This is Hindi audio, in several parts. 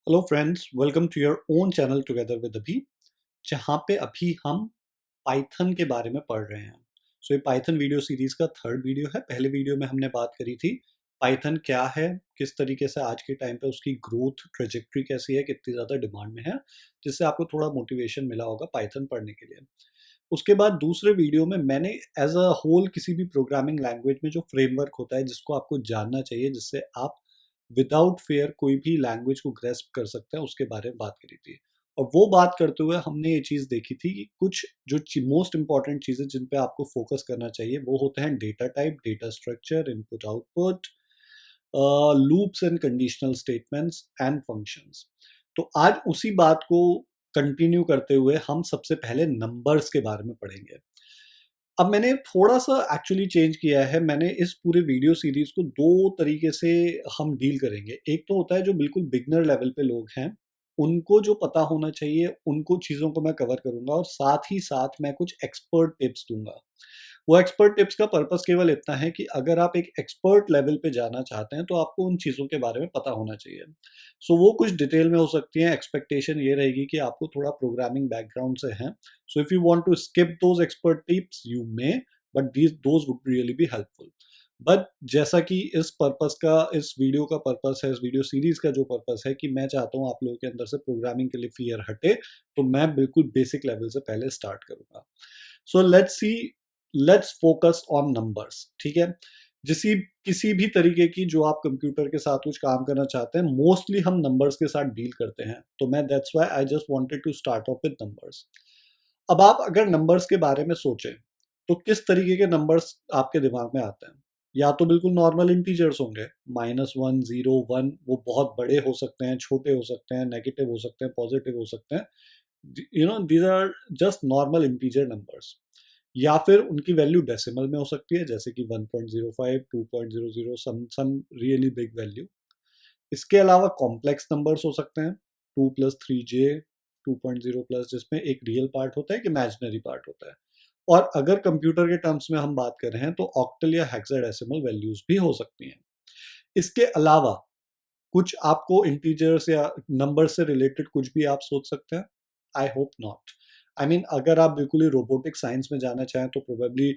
Hello friends, welcome to your own channel together with Abhi, जहाँ पे अभी हम पाइथन के बारे में पढ़ रहे हैं। सो ये पाइथन वीडियो सीरीज का थर्ड वीडियो है। पहले वीडियो में हमने बात करी थी पाइथन क्या है, किस तरीके से आज के टाइम पे उसकी ग्रोथ ट्रेजेक्ट्री कैसी है, कितनी ज़्यादा डिमांड में है, जिससे आपको थोड़ा मोटिवेशन मिला होगा पाइथन पढ़ने के लिए। उसके बाद दूसरे वीडियो में मैंने एज अ होल किसी भी प्रोग्रामिंग लैंग्वेज में जो फ्रेमवर्क होता है जिसको आपको जानना चाहिए, जिससे आप विदाउट फेयर कोई भी लैंग्वेज को ग्रेस्प कर सकते हैं, उसके बारे में बात करी थी। और वो बात करते हुए हमने ये चीज़ देखी थी कि कुछ जो मोस्ट इंपॉर्टेंट चीज़ें जिन पे आपको फोकस करना चाहिए वो होते हैं data type, data structure, input output, loops and conditional statements and functions. तो आज उसी बात को कंटिन्यू करते हुए हम सबसे पहले नंबर्स के बारे में पढ़ेंगे। अब मैंने थोड़ा-सा एक्चुअली चेंज किया है। मैंने इस पूरे वीडियो सीरीज़ को 2 तरीके से हम डील करेंगे। एक तो होता है जो बिल्कुल बिगिनर लेवल पे लोग हैं, उनको जो पता होना चाहिए, उनको चीज़ों को मैं कवर करूँगा और साथ ही साथ मैं कुछ एक्सपर्ट टिप्स दूँगा। वो एक्सपर्ट टिप्स का पर्पस केवल इतना है कि अगर आप एक एक्सपर्ट लेवल पे जाना चाहते हैं, तो आपको उन चीज़ों के बारे में पता होना चाहिए। सो वो कुछ डिटेल में हो सकती हैं। एक्सपेक्टेशन ये रहेगी कि आपको थोड़ा प्रोग्रामिंग बैकग्राउंड से है। So if you want to skip those expert tips you may, but these those would really be helpful. But जैसा कि इस वीडियो का पर्पस है, इस वीडियो सीरीज़ का जो पर्पस है कि मैं चाहता हूँ आप लोगों के अंदर से प्रोग्रामिंग के लिए फ़ियर हटे, तो मैं बिल्कुल बेसिक लेवल से पहले स्टार्ट करूँगा। So let's focus on numbers, ठीक है? जिसी किसी भी तरीके की जो आप कंप्यूटर के साथ कुछ काम करना चाहते हैं, मोस्टली हम नंबर्स के साथ डील करते हैं। तो मैं that's why I just wanted to start off with numbers. अब आप अगर नंबर्स के बारे में सोचें, तो किस तरीके के नंबर्स आपके दिमाग में आते हैं? या तो बिल्कुल नॉर्मल इंटीजर्स होंगे, -1, 0, 1। वो बहुत बड़े हो सकते हैं, छोटे हो सकते हैं, नेगेटिव हो सकते हैं, पॉजिटिव हो सकते हैं। These are just normal integer numbers. या फिर उनकी वैल्यू डेसिमल में हो सकती है, जैसे कि 1.05, 2.00, सम रियली बिग वैल्यू। इसके अलावा कॉम्प्लेक्स नंबर्स हो सकते हैं, 2 प्लस 3j, 2.0 प्लस, जिसमें एक रियल पार्ट होता है, एक इमेजिनरी पार्ट होता है। और अगर कंप्यूटर के टर्म्स में हम बात कर रहे हैं, तो ऑक्टल या हेक्साडेसिमल वैल्यूज भी हो सकती हैं। इसके अलावा कुछ आपको इंटीजर्स या नंबर से रिलेटेड कुछ भी आप सोच सकते हैं? I hope not. I mean अगर आप बिल्कुल ही रोबोटिक साइंस में जाना चाहें तो प्रोबेबली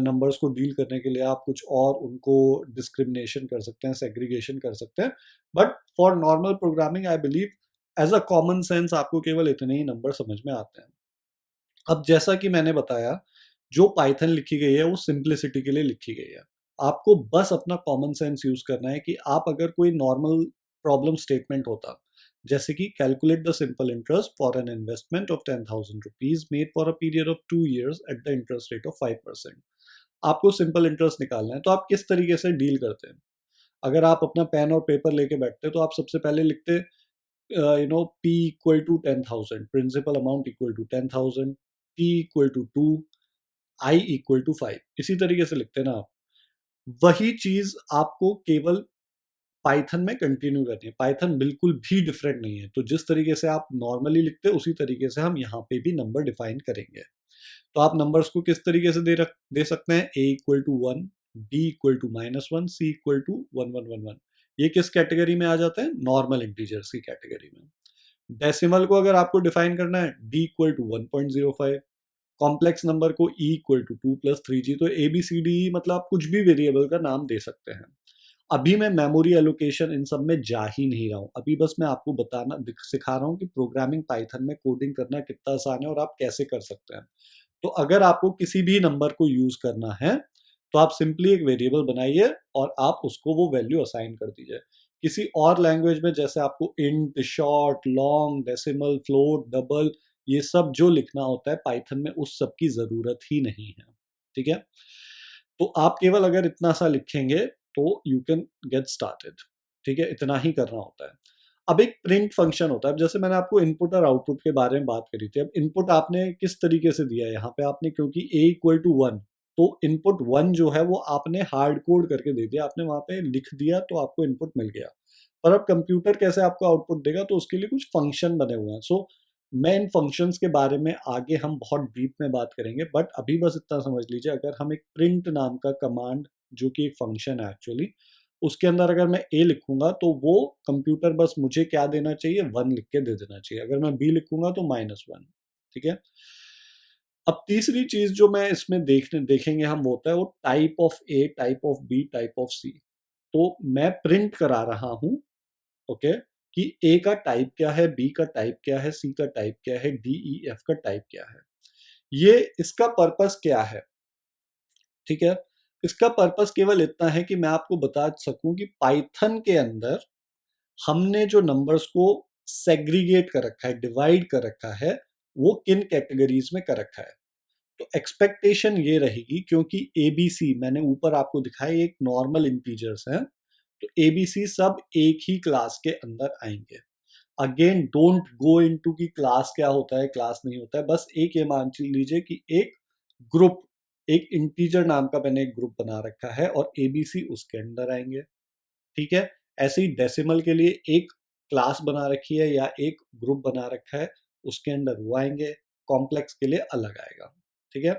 नंबर्स को डील करने के लिए आप कुछ और उनको डिस्क्रिमिनेशन कर सकते हैं, सेग्रीगेशन कर सकते हैं। But for normal programming I believe as a common sense आपको केवल इतने ही नंबर समझ में आते हैं। अब जैसा कि मैंने बताया, जो पाइथन लिखी गई है वो सिंप्लिसिटी के लिए लिखी गई है। आपको बस अपना कॉमन सेंस यूज़ करना है कि आप अगर कोई नॉर्मल प्रॉब्लम स्टेटमेंट होता, जैसे कि calculate the simple interest for an investment of 10,000 rupees made for a period of 2 years at the interest rate of 5%। आपको सिंपल इंटरेस्ट निकालना है, तो आप किस तरीके से डील करते हैं? अगर आप अपना पेन और पेपर लेके बैठते, तो आप सबसे पहले लिखते P equal to 10,000, principal amount equal to 10,000, T equal to 2, I equal to 5। इसी तरीके से लिखते हैं ना आप। वही चीज आपको केवल पाइथन में कंटिन्यू करनी है। पाइथन बिल्कुल भी डिफरेंट नहीं है। तो जिस तरीके से आप नॉर्मली लिखते हैं, उसी तरीके से हम यहाँ पे भी नंबर डिफाइन करेंगे। तो आप नंबर्स को किस तरीके से दे सकते हैं? A equal to 1, B equal to -1, C equal to 1111। ये किस कैटेगरी में आ जाते हैं? नॉर्मल इंटीजर्स की कैटेगरी में। डेसिमल को अगर आपको डिफाइन करना है, D equal to 1.05। Complex number को E equal to 2 plus 3g। तो ए बी सी डी मतलब आप कुछ भी वेरिएबल का नाम दे सकते हैं। अभी मैं मेमोरी एलोकेशन इन सब में जा ही नहीं रहा हूँ। अभी बस मैं आपको सिखा रहा हूँ कि प्रोग्रामिंग पाइथन में कोडिंग करना कितना आसान है और आप कैसे कर सकते हैं। तो अगर आपको किसी भी नंबर को यूज करना है, तो आप सिंपली एक वेरिएबल बनाइए और आप उसको वो वैल्यू असाइन कर दीजिए। किसी और लैंग्वेज में जैसे आपको int, short, long, decimal, float, double, ये सब जो लिखना होता है, पाइथन में उस सब की ज़रूरत ही नहीं है, ठीक है? तो आप केवल अगर इतना सा लिखेंगे, तो यू कैन गेट स्टार्टेड, ठीक है? इतना ही करना होता है। अब एक प्रिंट फंक्शन होता है। अब जैसे मैंने आपको इनपुट और आउटपुट के बारे में बात करी थी। अब इनपुट आपने किस तरीके से दिया है यहाँ पे आपने, क्योंकि a इक्वल टू 1, तो इनपुट 1 जो है वो आपने हार्ड कोड करके दे दिया। आपने वहाँ पे लिख दिया तो आपको इनपुट मिल गया। पर अब कंप्यूटर कैसे आपको आउटपुट देगा, तो उसके लिए कुछ फंक्शन बने हुए हैं। सो मैं इन फंक्शंस के बारे में आगे हम बहुत डीप में बात करेंगे, बट अभी बस इतना समझ लीजिए, अगर हम एक प्रिंट नाम का कमांड जो कि एक फंक्शन है एक्चुअली, उसके अंदर अगर मैं a लिखूंगा तो वो कंप्यूटर बस मुझे क्या देना चाहिए, 1 लिख के दे देना चाहिए। अगर मैं b लिखूंगा तो -1। ठीक है। अब तीसरी चीज जो मैं इसमें देखेंगे हम, वो होता है वो type of A, type of B, type of C. तो मैं प्रिंट करा रहा हूं, ओके, कि ए का टाइप क्या है, बी का टाइप क्या है, सी का टाइप क्या है, डी ई एफ का टाइप क्या है। ये इसका पर्पस क्या है? ठीक है। इसका पर्पस केवल इतना है कि मैं आपको बता सकूं कि पाइथन के अंदर हमने जो नंबर्स को सेग्रीगेट कर रखा है, डिवाइड कर रखा है, वो किन कैटेगरीज में कर रखा है। तो एक्सपेक्टेशन ये रहेगी, क्योंकि एबीसी मैंने ऊपर आपको दिखाया एक नॉर्मल इंटीजर्स हैं, तो एबीसी सब एक ही क्लास के अंदर आएंगे। अगेन डोंट गो इनटू कि क्लास क्या होता है, क्लास नहीं होता है, बस एक ये मान लीजिए कि एक ग्रुप, एक इंटीजर नाम का मैंने एक ग्रुप बना रखा है और एबीसी उसके अंदर आएंगे। ठीक है। ऐसे ही डेसिमल के लिए एक क्लास बना रखी है या एक ग्रुप बना रखा है, उसके अंदर वो आएंगे। कॉम्प्लेक्स के लिए अलग आएगा। ठीक है।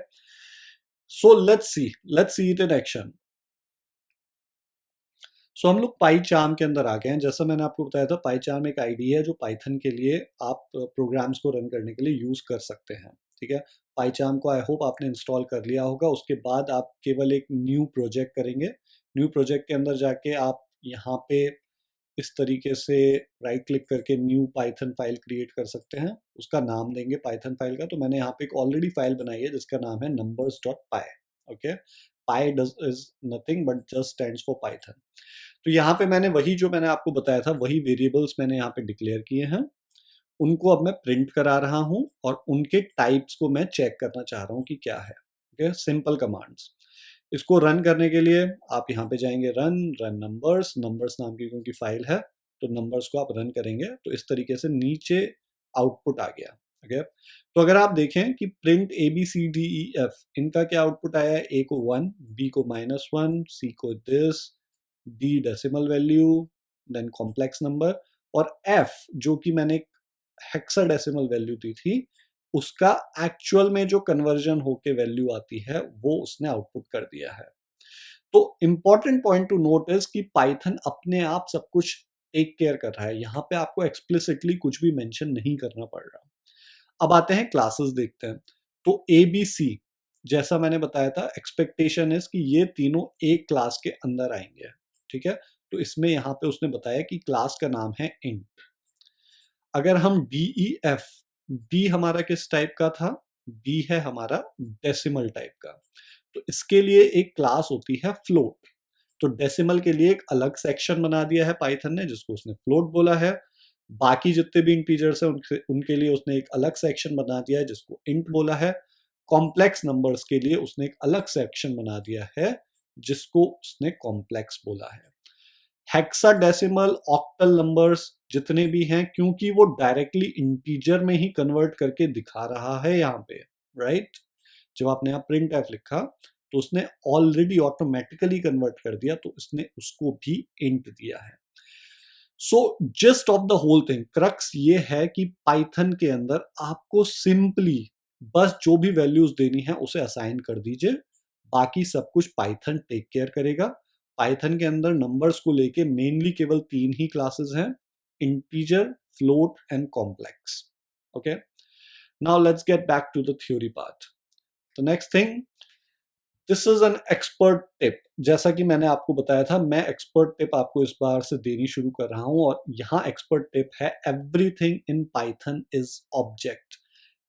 So let's see it in action. So हम लोग पाई चार्म के अंदर आ गए हैं। जैसा मैंने आपको बताया था, पाई चार्म एक आईडी है जो पाइथन के लिए आप प्रोग्राम्स को रन करने के लिए यूज कर सकते हैं। ठीक है। पाई चार्म को आई होप आपने इंस्टॉल कर लिया होगा। उसके बाद आप केवल एक न्यू प्रोजेक्ट करेंगे। न्यू प्रोजेक्ट के अंदर जाके आप यहाँ पे इस तरीके से राइट क्लिक करके न्यू पाइथन फाइल क्रिएट कर सकते हैं। उसका नाम देंगे पाइथन फाइल का। तो मैंने यहाँ पे एक ऑलरेडी फाइल बनाई है जिसका नाम है numbers.py। Okay. Pi does is nothing but just stands for Python. तो यहाँ पे मैंने वही जो मैंने आपको बताया था, वही वेरिएबल्स मैंने यहाँ पे डिक्लेयर किए हैं। उनको अब मैं प्रिंट करा रहा हूँ और उनके टाइप्स को मैं चेक करना चाह रहा हूँ कि क्या है। Okay, simple commands. इसको रन करने के लिए आप यहाँ पे जाएंगे, रन रन नंबर्स, नंबर्स नाम की क्योंकि फाइल है, तो नंबर्स को आप रन करेंगे तो इस तरीके से नीचे आउटपुट आ गया। ओके। तो अगर आप देखें कि print A B C D E F, इनका क्या आउटपुट आया है, ए को 1, बी को -1, सी को this, D decimal value, then complex number, और एफ जो कि मैंने हेक्साडेसिमल वैल्यू दी थी, उसका एक्चुअल में जो कन्वर्जन होके वैल्यू आती है वो उसने आउटपुट कर दिया है। तो important point two note is कि पाइथन अपने आप सब कुछ टेक केयर कर रहा है। यहाँ पे आपको एक्सप्लिसिटली कुछ भी मेंशन नहीं करना पड़ रहा। अब आते हैं क्लासेस देखते हैं। तो ए बी सी, जैसा मैंने बताया था, एक्सपेक्टेशन इज कि ये तीनों एक क्लास के अंदर आएंगे। ठीक है। तो इसमें यहाँ पे उसने बताया कि क्लास का नाम है इंट। अगर हम डी ई एफ, डी हमारा किस टाइप का था, डी है हमारा डेसिमल टाइप का। तो इसके लिए एक क्लास होती है फ्लोट। तो डेसिमल के लिए एक अलग सेक्शन बना दिया है पाइथन ने जिसको उसने फ्लोट बोला है। बाकी जितने भी इंटीजर्स हैं उनके लिए उसने एक अलग सेक्शन बना दिया है जिसको इंट बोला है। कॉम्प्लेक्स नंबर्स के लिए उसने एक अलग सेक्शन बना दिया है जिसको उसने कॉम्प्लेक्स बोला है। हेक्साडेसिमल ऑक्टल नंबर्स जितने भी हैं, क्योंकि वो डायरेक्टली इंटीजर में ही कन्वर्ट करके दिखा रहा है यहाँ पे, राइट। जब आपने यहाँ प्रिंट एफ लिखा तो उसने ऑलरेडी ऑटोमेटिकली कन्वर्ट कर दिया, तो उसने उसको भी इंट दिया है। So just of the whole thing, crux ये है कि पाइथन के अंदर आपको सिंपली बस जो भी वैल्यूज देनी है उसे असाइन कर दीजिए। बाकी सब कुछ पाइथन टेक केयर करेगा। पाइथन के अंदर नंबर्स को लेके मेनली केवल 3 ही क्लासेस हैं, integer, float and complex. Okay, now let's get back to the theory part. The next thing, this is an expert tip. जैसा कि मैंने आपको बताया था, मैं एक्सपर्ट टिप आपको इस बार से देनी शुरू कर रहा हूं, और यहाँ एक्सपर्ट टिप है, everything in Python is object.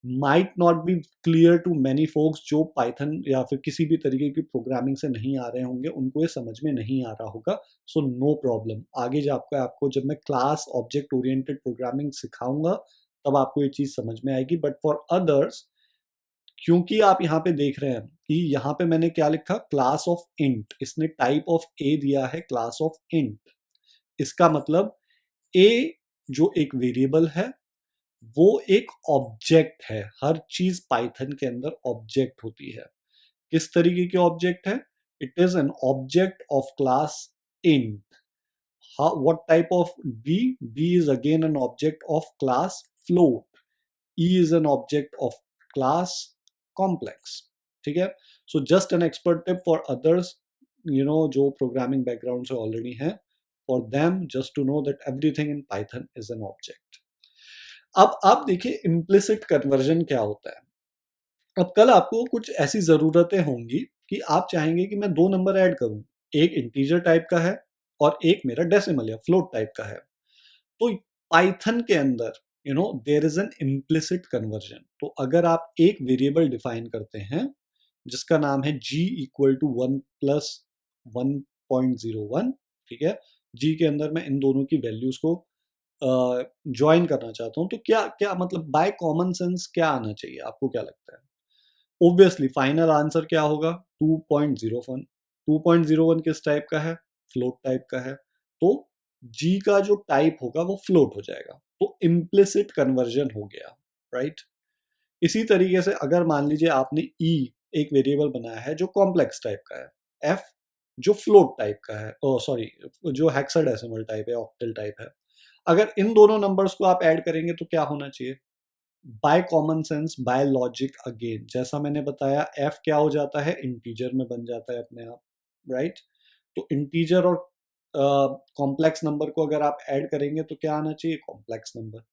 Might not be clear to many folks जो पाइथन या फिर किसी भी तरीके की प्रोग्रामिंग से नहीं आ रहे होंगे, उनको ये समझ में नहीं आ रहा होगा। सो नो प्रॉब्लम, आगे जाकर आपको जब मैं क्लास ऑब्जेक्ट ओरिएंटेड प्रोग्रामिंग सिखाऊंगा तब आपको ये चीज समझ में आएगी। बट फॉर अदर्स, क्योंकि आप यहाँ पे देख रहे हैं कि यहाँ पे मैंने क्या लिखा, क्लास ऑफ इंट, इसने टाइप ऑफ ए दिया है क्लास ऑफ इंट। इसका मतलब ए जो एक वेरिएबल है वो एक ऑब्जेक्ट है। हर चीज पाइथन के अंदर ऑब्जेक्ट होती है। किस तरीके के ऑब्जेक्ट है? It is an object of class int. What type of B? B is again an object of class float. E is an object of class complex. ठीक है। So just an expert tip for others, जो प्रोग्रामिंग बैकग्राउंड से ऑलरेडी हैं, for them just to know that everything in Python is an object. अब आप देखिए इम्प्लिसिट कन्वर्जन क्या होता है। अब कल आपको कुछ ऐसी ज़रूरतें होंगी कि आप चाहेंगे कि मैं 2 नंबर ऐड करूँ, एक इंटीजर टाइप का है और एक मेरा डेसिमल या फ्लोट टाइप का है। तो पाइथन के अंदर there is an implicit conversion. तो अगर आप एक वेरिएबल डिफाइन करते हैं जिसका नाम है g इक्वल टू 1 प्लस 1.01, ठीक है, g के अंदर मैं इन दोनों की वैल्यूज को ज्वाइन करना चाहता हूँ, तो क्या क्या मतलब बाय कॉमन सेंस क्या आना चाहिए, आपको क्या लगता है? ऑब्वियसली फाइनल आंसर क्या होगा? 2.01। 2.01 किस टाइप का है? फ्लोट टाइप का है। तो g का जो टाइप होगा वो फ्लोट हो जाएगा, तो इम्प्लिसिट कन्वर्जन हो गया, राइट? इसी तरीके से अगर मान लीजिए आपने e एक वेरिएबल बनाया है जो कॉम्प्लेक्स टाइप का है, f जो फ्लोट टाइप का है, ओ सॉरी, जो हेक्साडेसिमल टाइप है, ऑक्टल टाइप है। अगर इन दोनों नंबर्स को आप ऐड करेंगे तो क्या होना चाहिए? By common sense, by logic, again जैसा मैंने बताया, f क्या हो जाता है? इंटीजर में बन जाता है अपने आप, राइट? तो इंटीजर और कॉम्प्लेक्स नंबर को अगर आप ऐड करेंगे तो क्या आना चाहिए? Complex number.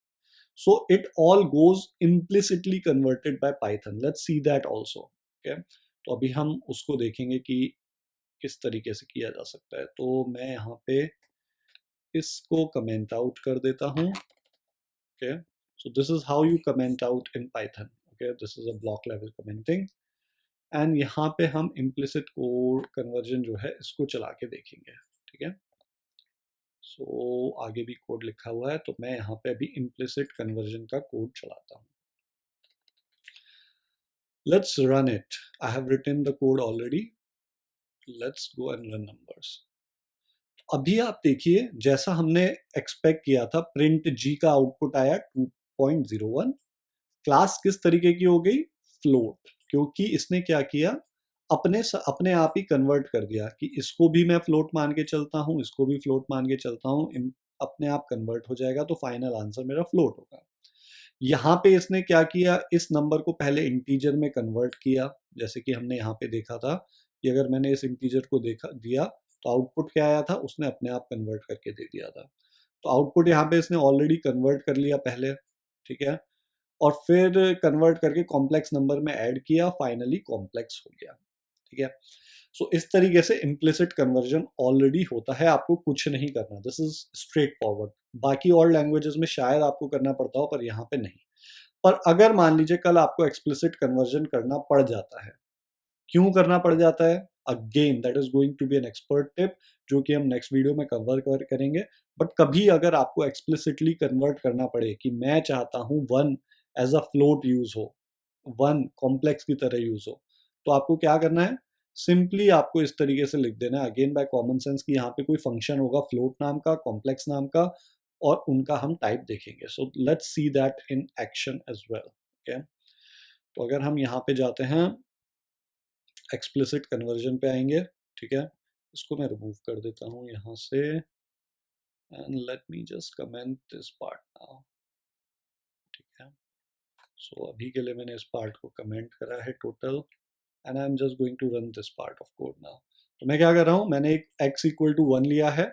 So it all goes implicitly converted by Python. Let's see that also. Okay. तो अभी हम उसको देखेंगे कि किस तरीके से किया जा सकता है। तो मैं यहाँ पे इसको कमेंट आउट कर देता हूँ। Okay. So this is how you comment out in Python. Okay. This is a block level commenting. And यहाँ पे हम implicit code conversion जो है इसको चला के देखेंगे, ठीक है। सो आगे भी कोड लिखा हुआ है, तो मैं यहाँ पे अभी implicit conversion का कोड चलाता हूँ। Let's run it. I have written the code already. Let's go and run numbers. अभी आप देखिए जैसा हमने एक्सपेक्ट किया था, प्रिंट g का आउटपुट आया 2.01। क्लास किस तरीके की हो गई? फ्लोट, क्योंकि इसने क्या किया, अपने आप ही कन्वर्ट कर दिया कि इसको भी मैं फ्लोट मान के चलता हूँ, इसको भी फ्लोट मान के चलता हूँ, अपने आप कन्वर्ट हो जाएगा, तो फाइनल आंसर मेरा फ्लोट होगा। यहाँ पे इसने क्या किया, इस नंबर को पहले इंटीजर में कन्वर्ट किया, जैसे कि हमने यहाँ पे देखा था कि अगर मैंने इस इंटीजर को देखा दिया तो आउटपुट क्या आया था, उसने अपने आप कन्वर्ट करके दे दिया था। तो आउटपुट यहाँ पे इसने ऑलरेडी कन्वर्ट कर लिया पहले, ठीक है, और फिर कन्वर्ट करके कॉम्प्लेक्स नंबर में ऐड किया, फाइनली कॉम्प्लेक्स हो गया, ठीक है। सो इस तरीके से इम्प्लिसिट कन्वर्जन ऑलरेडी होता है, आपको कुछ नहीं करना, दिस इज स्ट्रेट फॉरवर्ड। बाकी और लैंग्वेजेस में शायद आपको करना पड़ता हो, पर यहाँ पे नहीं। पर अगर मान लीजिए कल आपको एक्सप्लिसिट कन्वर्जन करना पड़ जाता है, क्यों करना पड़ जाता है? Again that is going to be an expert tip, जो कि हम नेक्स्ट वीडियो में कवर करेंगे। बट कभी अगर आपको एक्सप्लिसिटली कन्वर्ट करना पड़े कि मैं चाहता हूँ one as a float use हो, वन कॉम्प्लेक्स की तरह यूज हो, तो आपको क्या करना है? सिंपली आपको इस तरीके से लिख देना है, अगेन बाय कॉमन सेंस, कि यहाँ पे कोई फंक्शन होगा फ्लोट नाम का, कॉम्प्लेक्स नाम का, और उनका हम टाइप देखेंगे। So let's see that in action as well. Okay, तो अगर हम यहाँ पे जाते हैं, एक्सप्लिसिट कन्वर्जन पे आएंगे, ठीक है, इसको मैं रिमूव कर देता हूँ यहाँ से, and let me just comment this part now, ठीक है। सो अभी के लिए मैंने इस पार्ट को कमेंट करा है total, and I am just going to run this part of code now. तो मैं क्या कर रहा हूँ, मैंने एक x इक्वल टू 1 लिया है,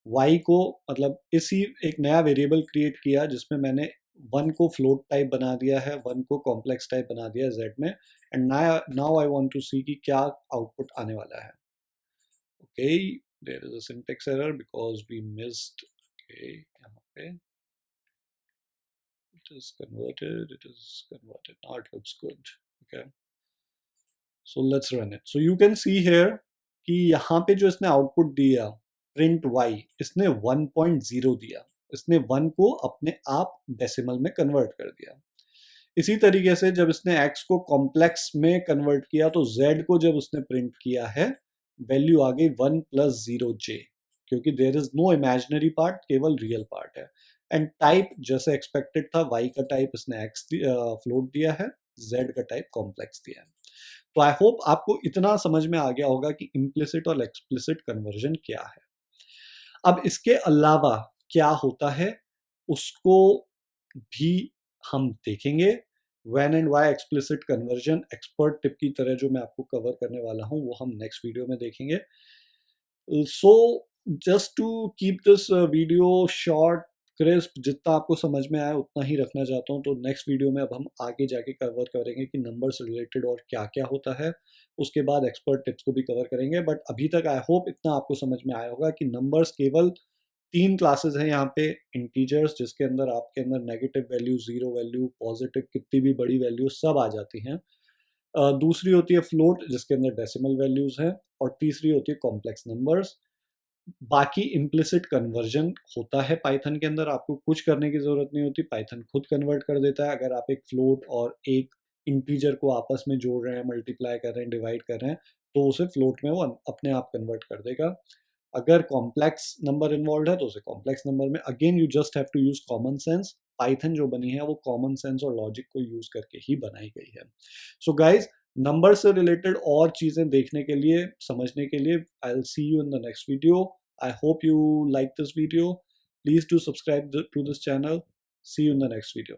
y को मतलब इसी एक नया वेरिएबल क्रिएट किया जिसमें मैंने 1 को फ्लोट टाइप बना दिया है, 1 को कॉम्प्लेक्स टाइप बना दिया है z में, and now I want to see कि क्या आउटपुट आने वाला है। Okay, there is a syntax error because we missed, okay, यहाँ पे it is converted, now it looks good. Okay, so let's run it. So you can see here कि यहाँ पे जो इसने आउटपुट दिया प्रिंट y, इसने 1.0 दिया, इसने 1 को अपने आप डेसिमल में कन्वर्ट कर दिया। इसी तरीके से जब इसने x को कॉम्प्लेक्स में कन्वर्ट किया तो z को जब उसने प्रिंट किया है, वैल्यू आ गई 1 प्लस 0j, क्योंकि there is no imaginary part, केवल रियल पार्ट है। एंड टाइप जैसे एक्सपेक्टेड था, y का टाइप इसने x फ्लोट दिया है, z का टाइप कॉम्प्लेक्स दिया है। तो आई होप आपको इतना समझ में आ गया होगा कि इम्प्लिसिट और एक्सप्लिसिट कन्वर्जन क्या है। अब इसके अलावा क्या होता है उसको भी हम देखेंगे, when and why explicit conversion expert tip की तरह जो मैं आपको कवर करने वाला हूँ वो हम नेक्स्ट वीडियो में देखेंगे. So just to keep this video short crisp, जितना आपको समझ में आया उतना ही रखना चाहता हूँ. तो नेक्स्ट वीडियो में अब हम आगे जाके कवर करेंगे कि नंबर से रिलेटेड और क्या क्या होता है. उसके बाद एक्सपर्ट टिप्स को भी कवर करेंगे. बट अभी तक आई होप इतना आपको समझ में आया होगा कि नंबर्स केवल 3 क्लासेस हैं यहाँ पे. इंटीजर्स, जिसके अंदर आपके अंदर negative value, zero value, positive कितनी भी बड़ी वैल्यू सब आ जाती हैं. दूसरी होती है फ्लोट, जिसके अंदर डेसिमल वैल्यूज हैं. और तीसरी होती है कॉम्प्लेक्स नंबर्स. बाकी इम्प्लिसिट कन्वर्जन होता है पाइथन के अंदर, आपको कुछ करने की ज़रूरत नहीं होती, पाइथन खुद कन्वर्ट कर देता है. अगर आप एक फ्लोट और एक इंटीजर को आपस में जोड़ रहे हैं, मल्टीप्लाई कर रहे हैं, डिवाइड कर रहे हैं, तो उसे फ्लोट में वो अपने आप कन्वर्ट कर देगा. अगर कॉम्प्लेक्स नंबर इन्वॉल्व है तो उसे कॉम्प्लेक्स नंबर में, again you just have to use common sense. Python जो बनी है वो कॉमन सेंस और लॉजिक को यूज करके ही बनाई गई है. सो गाइज, नंबर से रिलेटेड और चीजें देखने के लिए, समझने के लिए, I will see you in the next video. I hope you like this video. Please do subscribe to this channel. See you in the next video.